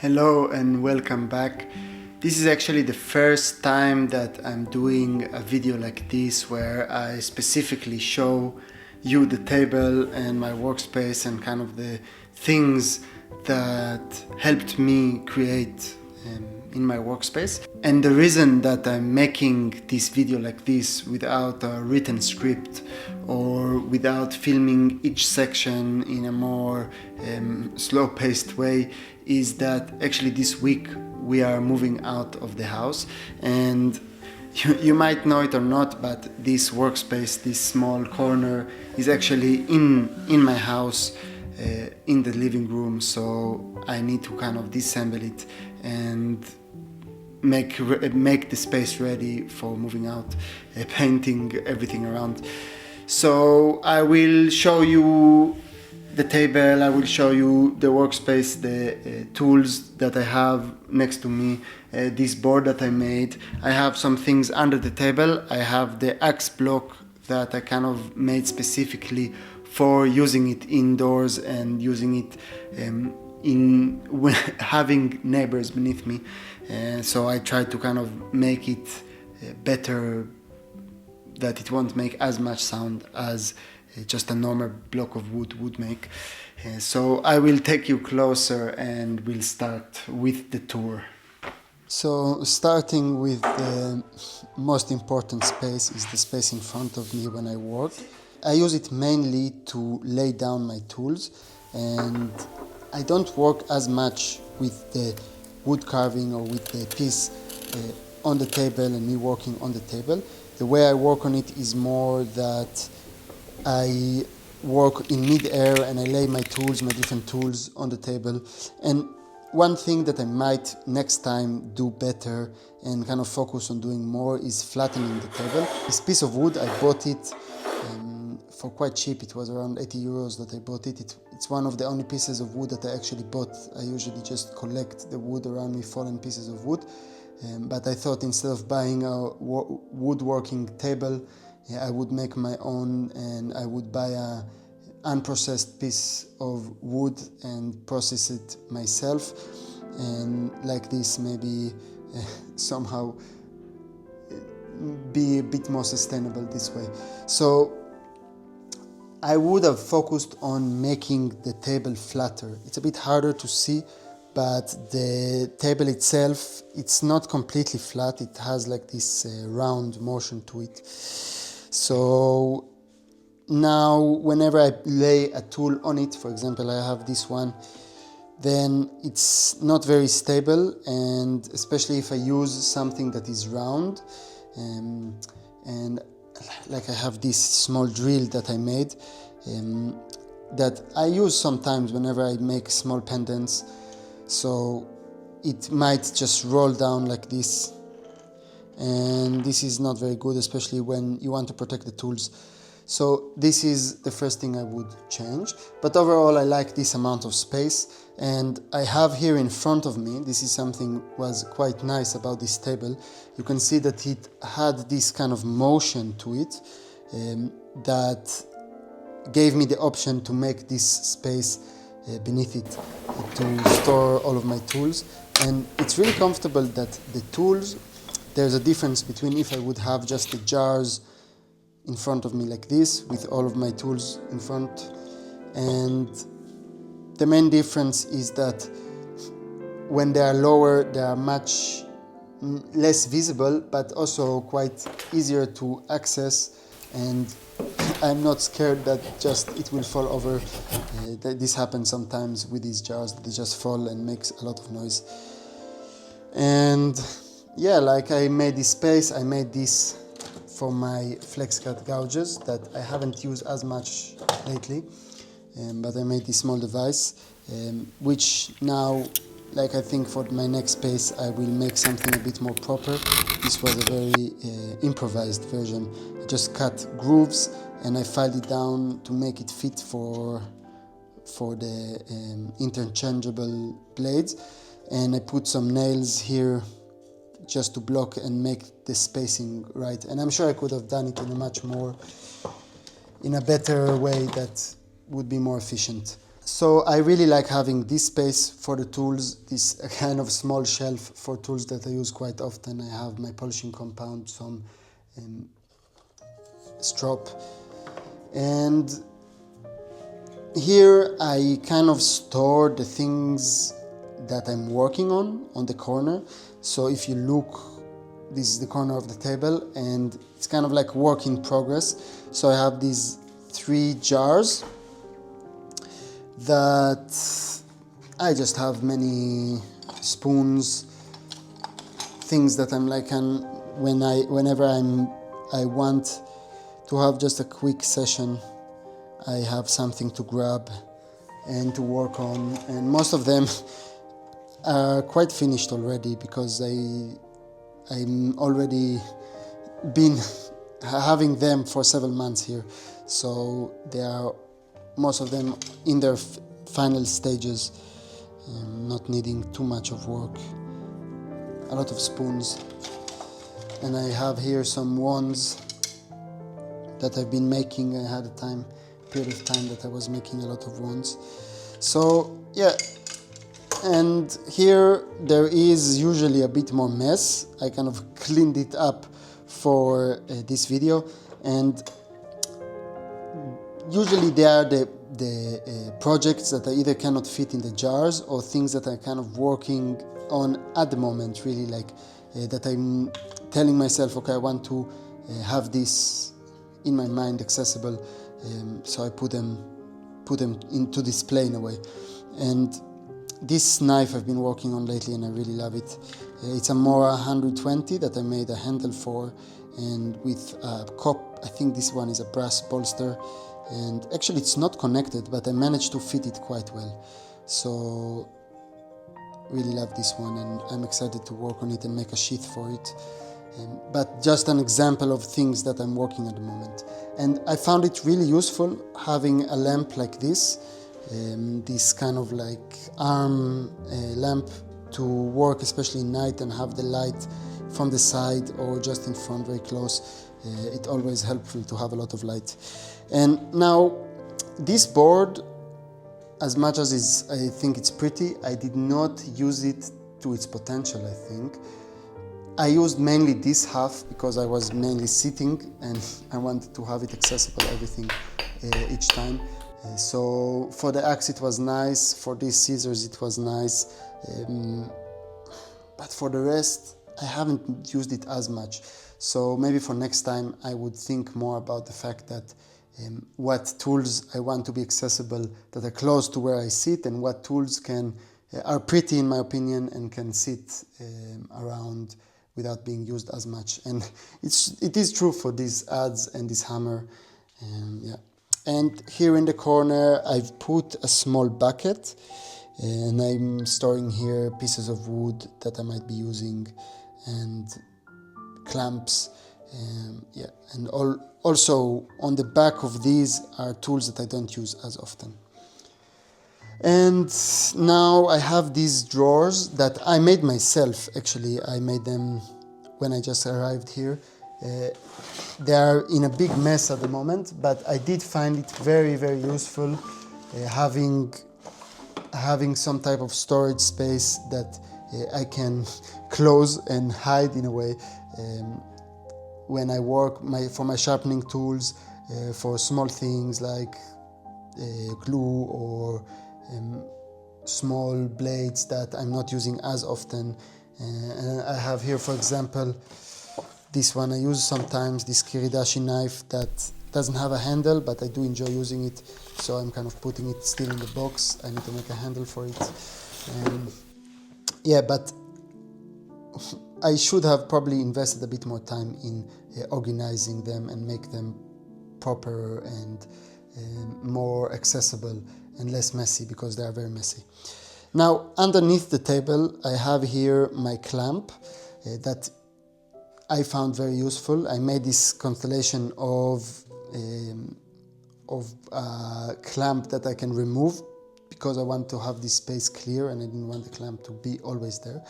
Hello and welcome back. This is actually the first time that I'm doing a video like this where I specifically show you the table and my workspace and kind of the things that helped me create in my workspace. And the reason that I'm making this video like this without a written script or without filming each section in a more slow-paced way is that actually this week we are moving out of the house, and you might know it or not, but this workspace, this small corner, is actually in my house, in the living room, so I need to kind of disassemble it and make the space ready for moving out, painting everything around. So I will show you the table, I will show you the workspace, the tools that I have next to me, this board that I made. I have some things under the table. I have the axe block that I kind of made specifically for using it indoors and using it when having neighbors beneath me. So I try to kind of make it better, that it won't make as much sound as just a normal block of wood would make. So I will take you closer and we'll start with the tour. So starting with the most important space is the space in front of me when I work. I use it mainly to lay down my tools, and I don't work as much with the wood carving or with the piece on the table and me working on the table. The way I work on it is more that I work in mid-air and I lay my tools, my different tools on the table. And one thing that I might next time do better and kind of focus on doing more is flattening the table. This piece of wood, I bought it for quite cheap. It was around 80 euros that I bought it. It's one of the only pieces of wood that I actually bought. I usually just collect the wood around me, fallen pieces of wood. But I thought instead of buying a woodworking table, I would make my own, and I would buy a unprocessed piece of wood and process it myself, and like this maybe somehow be a bit more sustainable this way. So I would have focused on making the table flatter. It's a bit harder to see, but the table itself, it's not completely flat. It has like this round motion to it. So now whenever I lay a tool on it, for example I have this one, then it's not very stable, and especially if I use something that is round, and like I have this small drill that I made that I use sometimes whenever I make small pendants, so it might just roll down like this, and this is not very good, especially when you want to protect the tools. So this is the first thing I would change. But overall I like this amount of space, and I have here in front of me, this is something was quite nice about this table. You can see that it had this kind of motion to it that gave me the option to make this space beneath it to store all of my tools. And it's really comfortable that the tools, there's a difference between if I would have just the jars in front of me like this with all of my tools in front, and the main difference is that when they are lower they are much less visible, but also quite easier to access, and I'm not scared that just it will fall over. This happens sometimes with these jars, they just fall and makes a lot of noise. And yeah, like I made this space, I made this for my flex cut gouges that I haven't used as much lately, but I made this small device, which now, like I think for my next space I will make something a bit more proper. This was a very improvised version. I just cut grooves and I filed it down to make it fit for the interchangeable blades, and I put some nails here just to block and make the spacing right. And I'm sure I could have done it in a better way that would be more efficient. So I really like having this space for the tools, this kind of small shelf for tools that I use quite often. I have my polishing compound, some strop, and here I kind of store the things that I'm working on the corner. So if you look, this is the corner of the table and it's kind of like work in progress. So I have these 3 jars that I just have many spoons, things that I'm like, whenever I want to have just a quick session, I have something to grab and to work on, and most of them are quite finished already because I'm already been having them for several months here, so they are most of them in their final stages, not needing too much of work. A lot of spoons, and I have here some wands that I've been making. I had a period of time that I was making a lot of wands. So yeah, and here there is usually a bit more mess. I kind of cleaned it up for this video, and usually they are the projects that I either cannot fit in the jars or things that I'm kind of working on at the moment, really, like that I'm telling myself, okay, I want to have this in my mind accessible, so I put them into display in a way. And this knife I've been working on lately and I really love it. It's a Mora 120 that I made a handle for, and with a cup. I think this one is a brass bolster, and actually it's not connected, but I managed to fit it quite well. So really love this one, and I'm excited to work on it and make a sheath for it. But just an example of things that I'm working at the moment. And I found it really useful having a lamp like this, this kind of like arm lamp to work, especially at night, and have the light from the side or just in front, very close. It's always helpful to have a lot of light. And now this board, as much as I think it's pretty, I did not use it to its potential, I think. I used mainly this half because I was mainly sitting and I wanted to have it accessible, everything, each time. So for the axe it was nice, for these scissors it was nice, but for the rest I haven't used it as much. So maybe for next time I would think more about the fact that what tools I want to be accessible that are close to where I sit, and what tools are pretty in my opinion and can sit around without being used as much. And it is true for these adze and this hammer. Yeah. And here in the corner I've put a small bucket, and I'm storing here pieces of wood that I might be using, and clamps. Yeah, and also on the back of these are tools that I don't use as often. And now I have these drawers that I made myself. Actually, I made them when I just arrived here. They are in a big mess at the moment, but I did find it very, very useful having some type of storage space that I can close and hide in a way. When I work for my sharpening tools, for small things like glue or small blades that I'm not using as often. And I have here, for example, this one I use sometimes, this Kiridashi knife that doesn't have a handle, but I do enjoy using it, so I'm kind of putting it still in the box. I need to make a handle for it. Yeah, but I should have probably invested a bit more time in organizing them and make them proper and more accessible and less messy, because they are very messy. Now, underneath the table, I have here my clamp that I found very useful. I made this constellation of a clamp that I can remove because I want to have this space clear and I didn't want the clamp to be always there.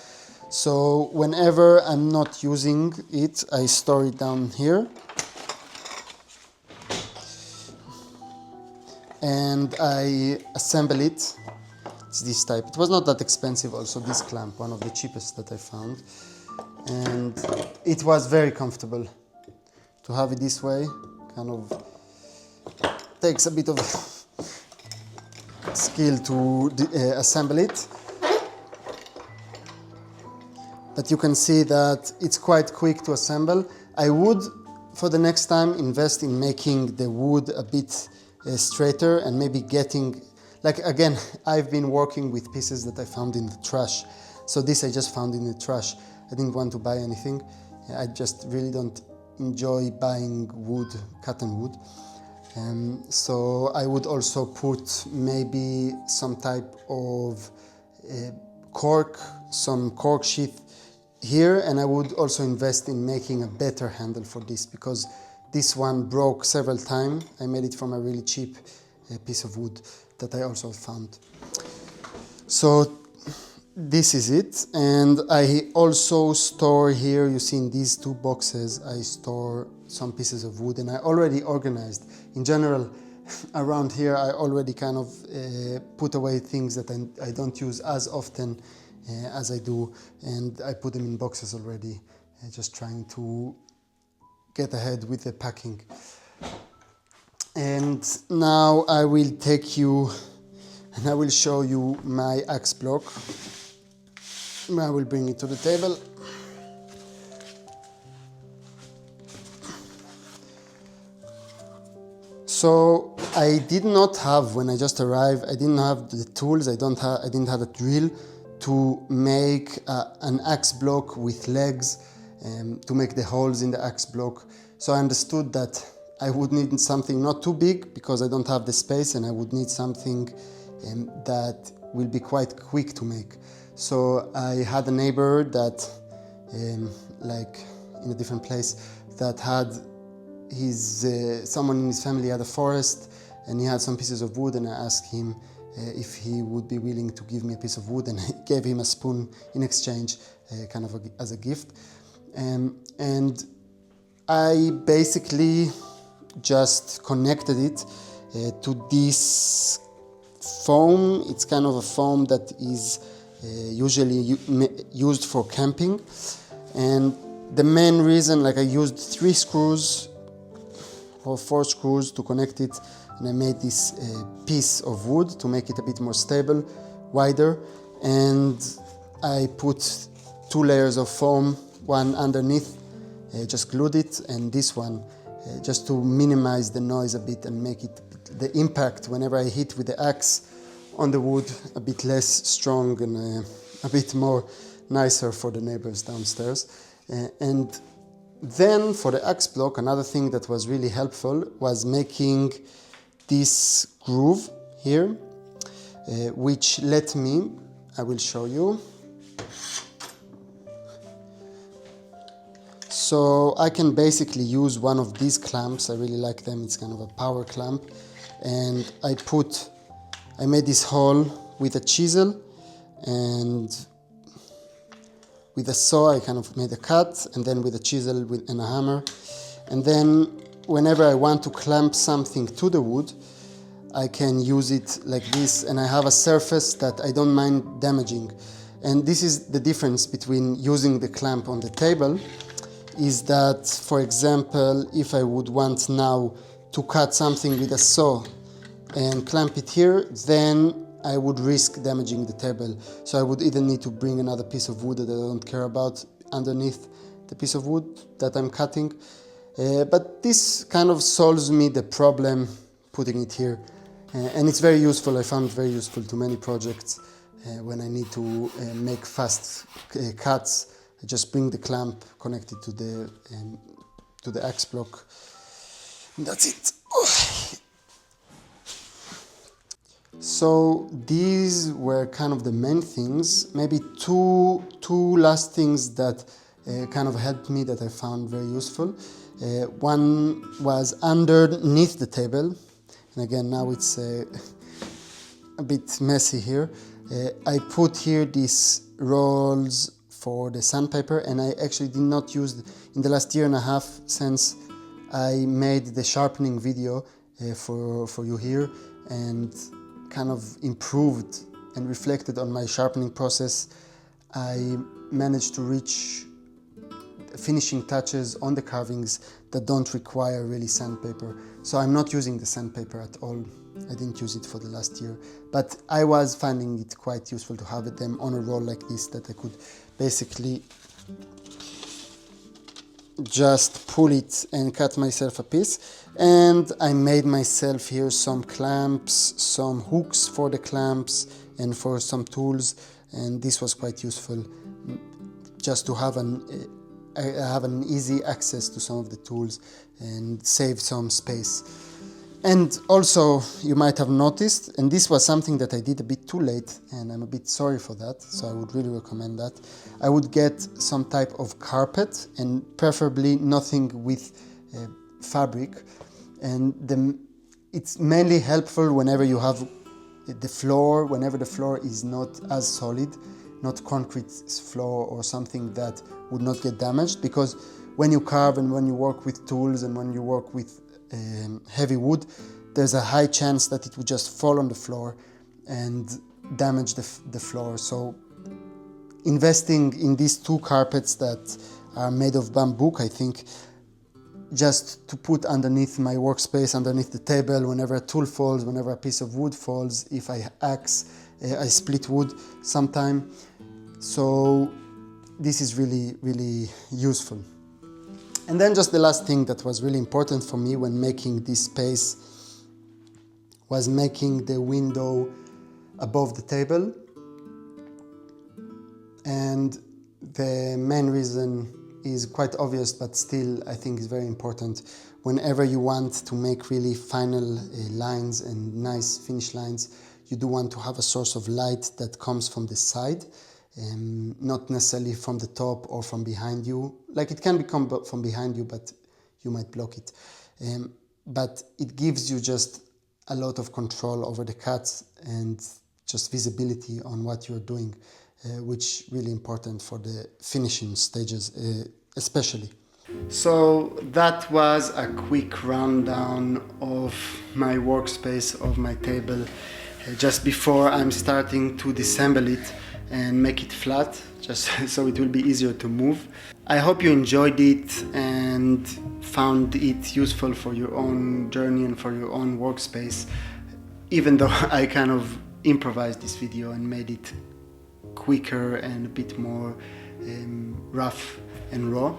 So whenever I'm not using it, I store it down here. and I assemble it. It's this type. It was not that expensive also, this clamp, one of the cheapest that I found. And it was very comfortable to have it this way. Kind of takes a bit of skill to assemble it. But you can see that it's quite quick to assemble. I would, for the next time, invest in making the wood a bit straighter and maybe getting, like again, I've been working with pieces that I found in the trash. So this I just found in the trash. I didn't want to buy anything. I just really don't enjoy buying wood, cotton wood. So I would also put maybe some type of cork, some cork sheath here, and I would also invest in making a better handle for this, because this one broke several times. I made it from a really cheap piece of wood that I also found. So this is it, and I also store here, you see in these two boxes, I store some pieces of wood, and I already organized. In general, around here I already kind of put away things that I don't use as often as I do, and I put them in boxes already, just trying to get ahead with the packing. And now I will take you and I will show you my axe block. I will bring it to the table. So I did not have, when I just arrived, I didn't have the tools, I didn't have a drill to make an axe block with legs, to make the holes in the axe block. So I understood that I would need something not too big, because I don't have the space, and I would need something that will be quite quick to make. So I had a neighbor that, like in a different place, that had someone in his family had a forest, and he had some pieces of wood, and I asked him if he would be willing to give me a piece of wood, and I gave him a spoon in exchange, kind of as a gift. And I basically just connected it to this foam. It's kind of a foam that is usually used for camping, and the main reason, like I used 3 screws or 4 screws to connect it, and I made this piece of wood to make it a bit more stable, wider, and I put 2 layers of foam, one underneath, just glued it, and this one just to minimize the noise a bit and make it, the impact whenever I hit with the axe on the wood, a bit less strong and a bit more nicer for the neighbors downstairs. And then for the axe block, another thing that was really helpful was making this groove here, which let me, I will show you. So I can basically use one of these clamps. I really like them. It's kind of a power clamp. And I made this hole with a chisel, and with a saw I kind of made a cut, and then with a chisel and a hammer. And then whenever I want to clamp something to the wood, I can use it like this, and I have a surface that I don't mind damaging. And this is the difference between using the clamp on the table, is that, for example, if I would want now to cut something with a saw and clamp it here, then I would risk damaging the table. So I would either need to bring another piece of wood that I don't care about underneath the piece of wood that I'm cutting. But this kind of solves me the problem putting it here. And it's very useful. I found it very useful to many projects. When I need to make fast cuts, I just bring the clamp connected to the axe block. And that's it. So these were kind of the main things. Maybe two last things that kind of helped me that I found very useful. One was underneath the table, and again now it's a bit messy here. I put here these rolls for the sandpaper, and I actually did not use in the last year and a half since I made the sharpening video for you here. and kind of improved and reflected on my sharpening process, I managed to reach finishing touches on the carvings that don't require really sandpaper. So I'm not using the sandpaper at all. I didn't use it for the last year, but I was finding it quite useful to have them on a roll like this, that I could basically just pull it and cut myself a piece. And I made myself here some clamps, some hooks for the clamps and for some tools, and this was quite useful just to have an easy access to some of the tools and save some space. And also, you might have noticed, and this was something that I did a bit too late, and I'm a bit sorry for that, so I would really recommend that. I would get some type of carpet, and preferably nothing with fabric. And it's mainly helpful whenever you have the floor, whenever the floor is not as solid, not concrete floor or something that would not get damaged, because when you carve and when you work with tools and when you work with heavy wood, there's a high chance that it would just fall on the floor and damage the floor. So investing in these two carpets that are made of bamboo, I think, just to put underneath my workspace, underneath the table, whenever a tool falls, whenever a piece of wood falls, if I axe, I split wood sometime. So this is really, really useful. And then just the last thing that was really important for me when making this space was making the window above the table. And the main reason is quite obvious, but still I think is very important. Whenever you want to make really final lines and nice finish lines, you do want to have a source of light that comes from the side, not necessarily from the top or from behind you. Like, it can come from behind you, but you might block it. But it gives you just a lot of control over the cuts and just visibility on what you're doing, which is really important for the finishing stages, especially. So that was a quick rundown of my workspace, of my table, just before I'm starting to disassemble it and make it flat, just so it will be easier to move. I hope you enjoyed it and found it useful for your own journey and for your own workspace, even though I kind of improvised this video and made it quicker and a bit more rough and raw.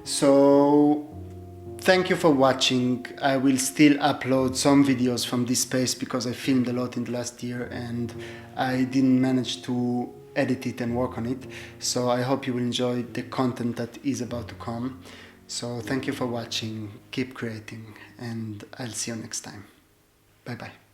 So thank you for watching. I will still upload some videos from this space because I filmed a lot in the last year and I didn't manage to edit it and work on it. So I hope you will enjoy the content that is about to come. So thank you for watching, keep creating, and I'll see you next time. Bye bye.